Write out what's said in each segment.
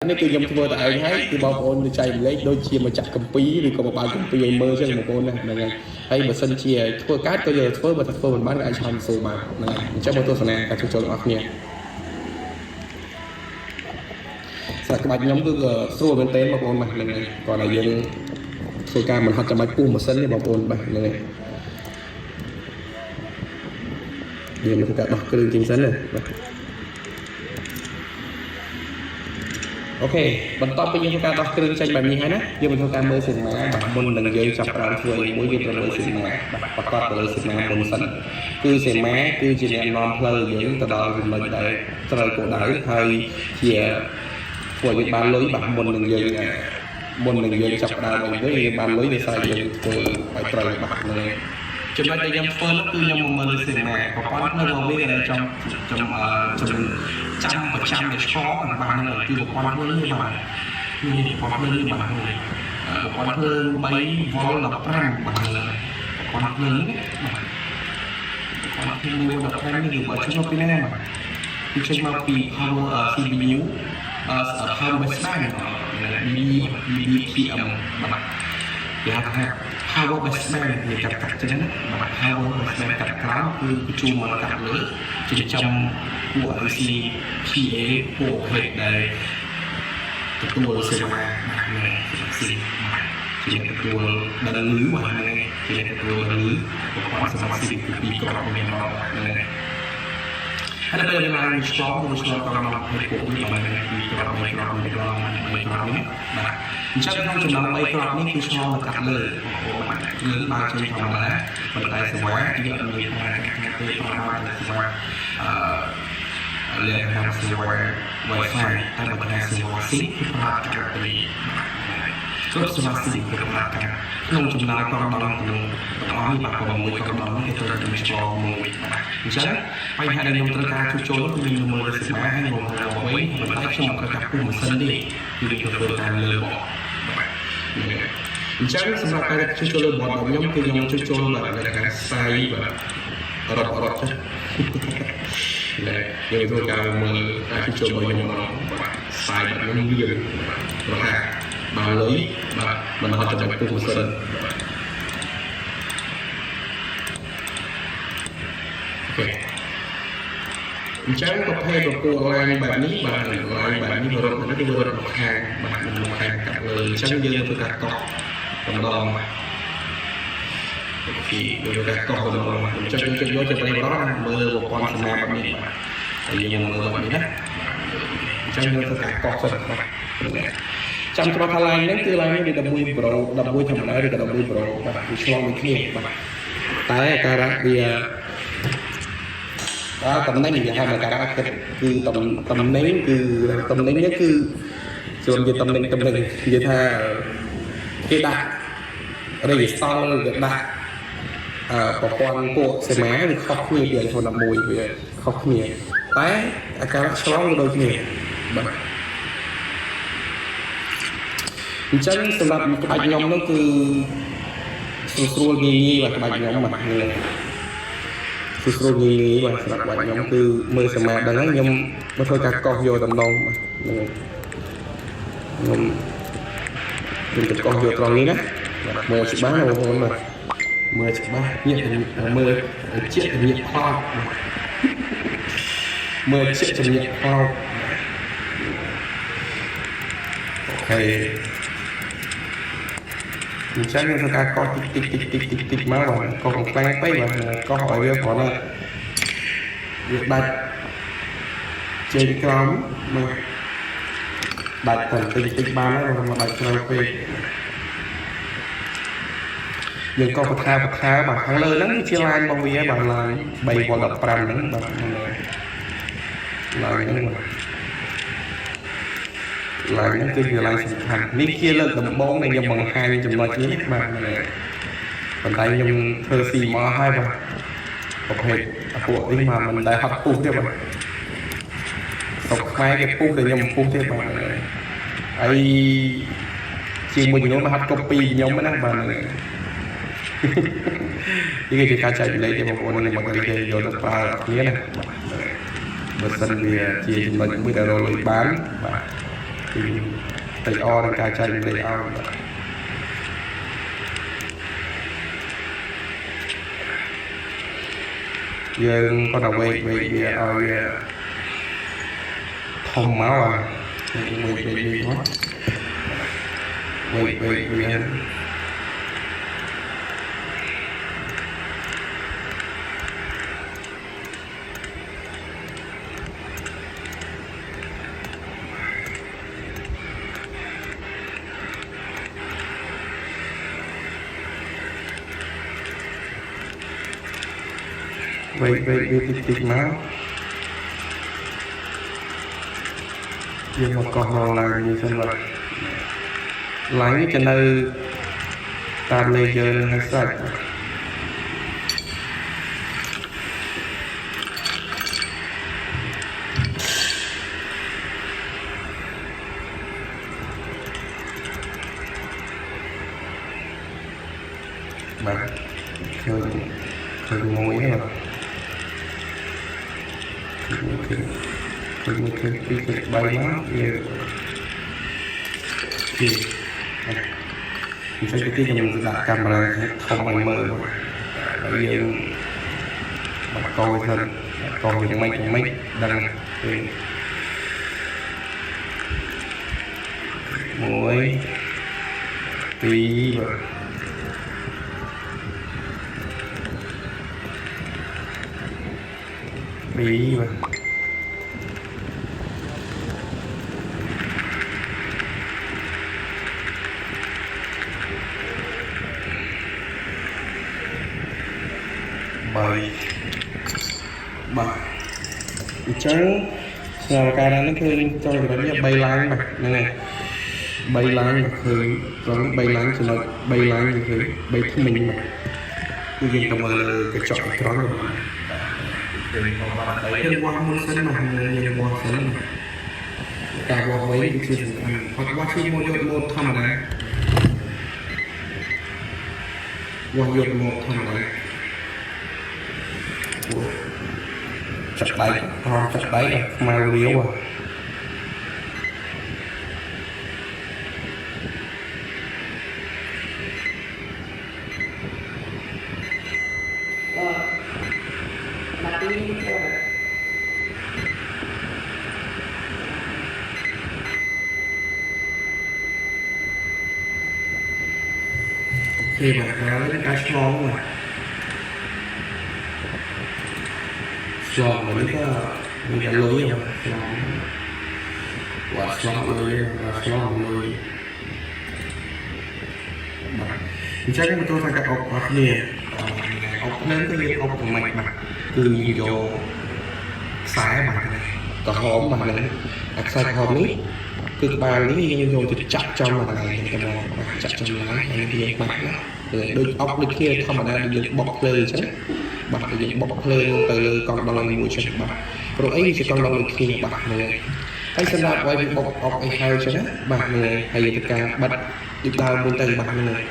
នេះគឺខ្ញុំធ្វើតែឯងហើយគឺបងប្អូនទៅចែករំលែកដូចជាមកចាក់កម្ពីឬក៏មកបើកកម្ពីឲ្យមើលចឹងបងប្អូនណាហ្នឹងហើយហើយបើសិនជាធ្វើកើតក៏យកធ្វើបើថាធ្វើមិនបានក៏អាចឆាន់សូបានហ្នឹងហើយអញ្ចឹងមកទស្សនាការជួសជុលរបស់គ្នាសាច់ក្បាច់ខ្ញុំគឺស្រួលមែនទែនបងប្អូនបាទហ្នឹងហើយគាត់ឲ្យយើងធ្វើការមិនហត់ចាំបាច់ពុះម៉ាស៊ីនទេបងប្អូនបាទហ្នឹងហើយយើងមកធ្វើការដោះគ្រឿងជាងសិនណាបាទអូខេបន្ទាប់ពីយើងធ្វើការដោះគ្រឿងចេញបែបនេះហើយណាយើងមកធ្វើការមើលសៀនម៉ាបាទមុននឹងយើងចាប់ផ្ដើមធ្វើអីមួយយើងត្រូវមើលសៀនម៉ាបាទប្រកបទៅលើសៀនម៉ាមុនសិនគឺសៀនម៉ាគឺជាអ្នកនាំផ្លូវយើងទៅដល់ចំណុចដែលត្រូវគោលដៅហើយជាពួកយើងបានលុយបាទមុននឹងយើងចាប់ផ្ដើមវិញយើងបានលុយដោយសារយើងធ្វើឲ្យត្រូវបាទនៅចំណុចដែលខ្ញុំធ្វើនោះគឺខ្ញុំមើលសៀនម៉ាប្រព័ន្ធនៅរបស់វាដែលចាំប្រចាំដែលឆ្លងបាទហ្នឹងគឺប្រព័ន្ធភ្លើងនេះបាទនេះប្រព័ន្ធភ្លើងនេះបាទប្រព័ន្ធភ្លើង3 V 15បាទប្រព័ន្ធភ្លើងនេះបាទប្រព័ន្ធភ្លើង15នេះបើឆ្លងពីណាបាទគឺចេញមកពី power CPU power baseband BPM បាទគេហៅថា power baseband និយាយកាត់ចឹងណាបាទ power baseband កាត់ក្រោមគឺបញ្ជូនមកកាត់លើចិញ្ចឹមពួក IC PA ពួកហេតុដែលទទួលសេវាបាទស៊ីជាទទួលដល់លឺបាទជាទទួលលឺប្រព័ន្ធសមាជិកពីក្របមានមកហើយពេលយើងឡើងឆ្លងតាមមកពួកនេះបានពីក្របនេះបាទអញ្ចឹងក្នុងចំណោម3ក្របនេះគឺឆ្លងមកកាត់លើបាទលើបានចេញធម្មតាប៉ុន្តែសេវាគឺអត់មានថាពេលប្រហែលសេវាលើខាងសេវា Wi-Fi តែបើថាសេវា SIM គឺប្រហែលកាត់ពីគ្រប់សេវា SIM គឺប្រហែលកាត់ក្នុងចំណោមក្រុមដល់ក្នុងទាំងអស់នេះបាទក៏មួយក្រុមដល់នេះត្រូវតែឆ្លងមួយបាទអញ្ចឹងបញ្ហាដែលខ្ញុំត្រូវការជួសជុលគឺខ្ញុំមើលសេវាហើយខ្ញុំរកវិញមិនតែខ្ញុំត្រូវការពុះម៉ាស៊ីនទេគឺខ្ញុំធ្វើតាមលើបបអញ្ចឹងសម្រាប់ការជួសជុលលើបបរបស់ខ្ញុំគឺខ្ញុំជួសជុលបាទលើការខ្សែបាទរត់តែយើងធ្វើការមើលការជួសជុលរបស់ខ្ញុំបាទខ្សែបាទខ្ញុំវាប្រហែលបានលុយបាទមិនហត់ចាំពុះម៉ាស៊ីនអញ្ចឹងប្រភេទប្រព័ន្ធឡាញបែបនេះបាទឡាញបែបនេះរត់នេះគឺរត់ខាងបាទក្នុងខាងកាត់លើអញ្ចឹងយើងធ្វើការកោះតម្ដងពីយើងការកោះតម្ដងអញ្ចឹងយើងយកទៅប្រេងរត់មើលប្រព័ន្ធសមាបែបនេះបាទហើយយើងមើលបែបនេះណាអញ្ចឹងយើងធ្វើការកោះសិនបាទចាំច្បាស់ថាឡាញហ្នឹងគឺឡាញនេះ11 Pro 11ធម្មតាឬក៏11 Pro បាទវាឆ្លងមួយគ្នាបាទតែអាការៈវាតំណែងវាហៅថាការគិតគឺតំណែងគឺតំណែងនេះគឺជួនជាតំណែងនិយាយថាគេដាក់register ឬក៏ដាក់ប្រព័ន្ធពួកសេមាវាខុសគ្នាពី iPhone 11វាខុសគ្នាតែអាការៈឆ្លងក៏ដូចគ្នាបាទអញ្ចឹងសម្រាប់ក្បាច់ខ្ញុំនោះគឺស្រួលងាយបាទក្បាច់ខ្ញុំបាទគឺស្រួលងាយបាទសម្រាប់ក្បាច់ខ្ញុំគឺមើលសមាដឹងហើយខ្ញុំមកធ្វើការកោះយកតំណងបាទខ្ញុំទៅកោះយកត្រង់នេះណាមើលច្បាស់ណាបងប្អូនបាទមើលច្បាស់ញាក់មើលជាញាក់ខ្លោចមើលជាញាក់ខ្លោចអូខេអញ្ចឹងយើងធ្វើការកោះតិចមកបាទកោះខ្លាំងពេកបាទកោះឲ្យវាគ្រាន់តែវាដាច់ចេញក្រោមមកដាច់តែតិចបានហើយមកដាច់ច្រើនពេកយើងក៏បន្ថែមបាទខាងលើហ្នឹងជាឡាញរបស់វាបាទឡាញ 3V 15ហ្នឹងបាទឡាញហ្នឹងបាទឡាញហ្នឹងគឺជាឡាញសំខាន់នេះជាលើកដំបូងដែលខ្ញុំបង្ហាញចំណុចនេះបាទប៉ុន្តែខ្ញុំធ្វើស៊ីមកហើយបាទប្រភេទពួកនេះមកមិនដែលហត់ពុះទេបាទស្រុកខ្មែរគេពុះតែខ្ញុំពុះទេបាទហើយជាមួយចំនួនមកហាត់ copy ខ្ញុំណាបាទនេះគឺជាការចែករំលែកទេបងប្អូននៅមកគេយកទៅប្រើគ្នាណាបើសិនវាជាចំណុចមួយដែលរកលុយបានបាទ tay o đang cài chạy tay o dương con nào quay thông máu à quay quá quay anh vậy máu nhưng mà còn là như thế này lấy cho nơi ta laser hay sạch mà chơi ngồi hết rồi cái bay máu thì sẽ cái mình đặt camera không ai mơ bây giờ mà coi thân coi những mấy đang mỗi tí bí mà bài trắng là cái đó nó khơi cho người ta biết bay láng mà này bay láng mà khơi rồi nó bay láng cho nó bay láng như thế bay thông minh mà tôi nhìn tầm cái chọn cái đó rồi liên quan môn sân mà liên quan sân mà cả bộ mấy cái chuyện hoặc qua chuyên môn thăm này qua một thăm này chặt đáy mà liếu à khi mà nó lấy cái slong mà slong mà nó có cái lưới không quả slong lưới chắc là tôi phải đặt ốc nè ốc lớn cái gì ốc bằng mạch mà từ vô xài mà có hóm mà này đặt sai hóm ấy cứ ba lý như rồi thì chặt trong mà này cái mò chặt trong lá này thì mặt đó rồi đôi ốc đôi kia không mà đã được bọc lên chứ bạc được bọc lên từ con đồng lòng mùi cho bạc rồi ấy thì con đồng lòng kia bạc này anh sẽ đặt quay bọc ốc anh hai cho bạc này hay tất cả bật được đào bên tay bạc này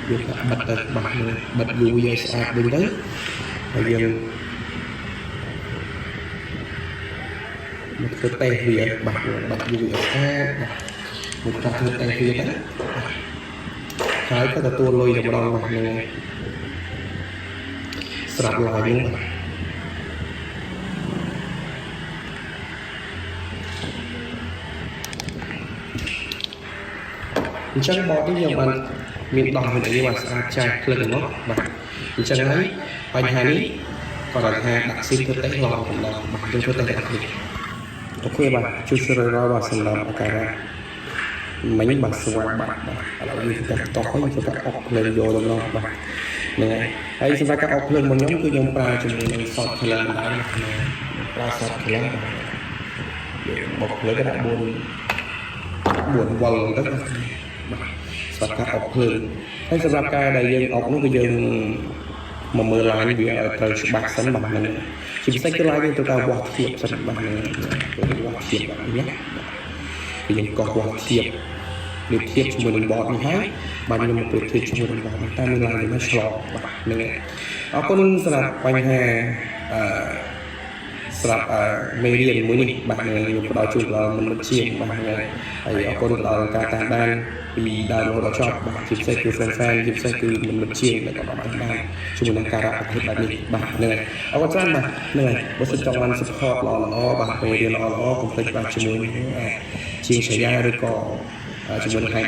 được bật bạc này bật gù dây sạc bên đấy bây giờ một cái tay việt bạc dù một cái tay việt đấy cái là tua lôi được đồng bạc này sạp lại đúng không chẳng bỏ cái nhiều bạn miệng đòn thì mà sạp chai lên được nó và chẳng ấy bánh hà ní còn là hà đặc xin thức tách lò của lò bằng trong thức tách đặc biệt ok bạn chú sẽ rồi vào sân lò cả ra mấy bạn xoay bạn là như các tóc cho các ọc lên vô đồng lo bạn nè ấy chúng ta các ọc lên một nhóm cứ nhóm pra cho mình sọt thì là đã pra sọt thì là bọc lấy cái đại buồn vần tất cả sọt các ọc lên ấy chúng ta cái đại dương ọc nó cái dương mà mưa lại bị ở trời bạc sẵn bạc này chỉ sách cái like tôi cao quạt thiệp sẵn bạc này quạt thiệp nhé thì những có quạt thiệp được thiệp cho mình bọt như thế bao nhiêu một được thiệp cho mình bọt ta mình làm nó sọt bạc này ở con là bánh hè ำหรับเมเรียนมื้อนี้บางเงินอยู่กับเราจุดเรามันเชียงบางเงินไอ้คนเราการตามด้านปีดาวเราชอบบางจิบใส่คือแฟนๆจิบใส่คือมันเชียงแล้วก็บางด้านช่วยในการประเทศแบบนี้บางเงินเอาก็จ้างมาเหนื่อยบริษัทจังหวัดสปอร์ตรอบางเมเรียนรอคอมเพล็กซ์บางชั่วโมงเชียงเฉียหรือก็ชั่วโมงไทย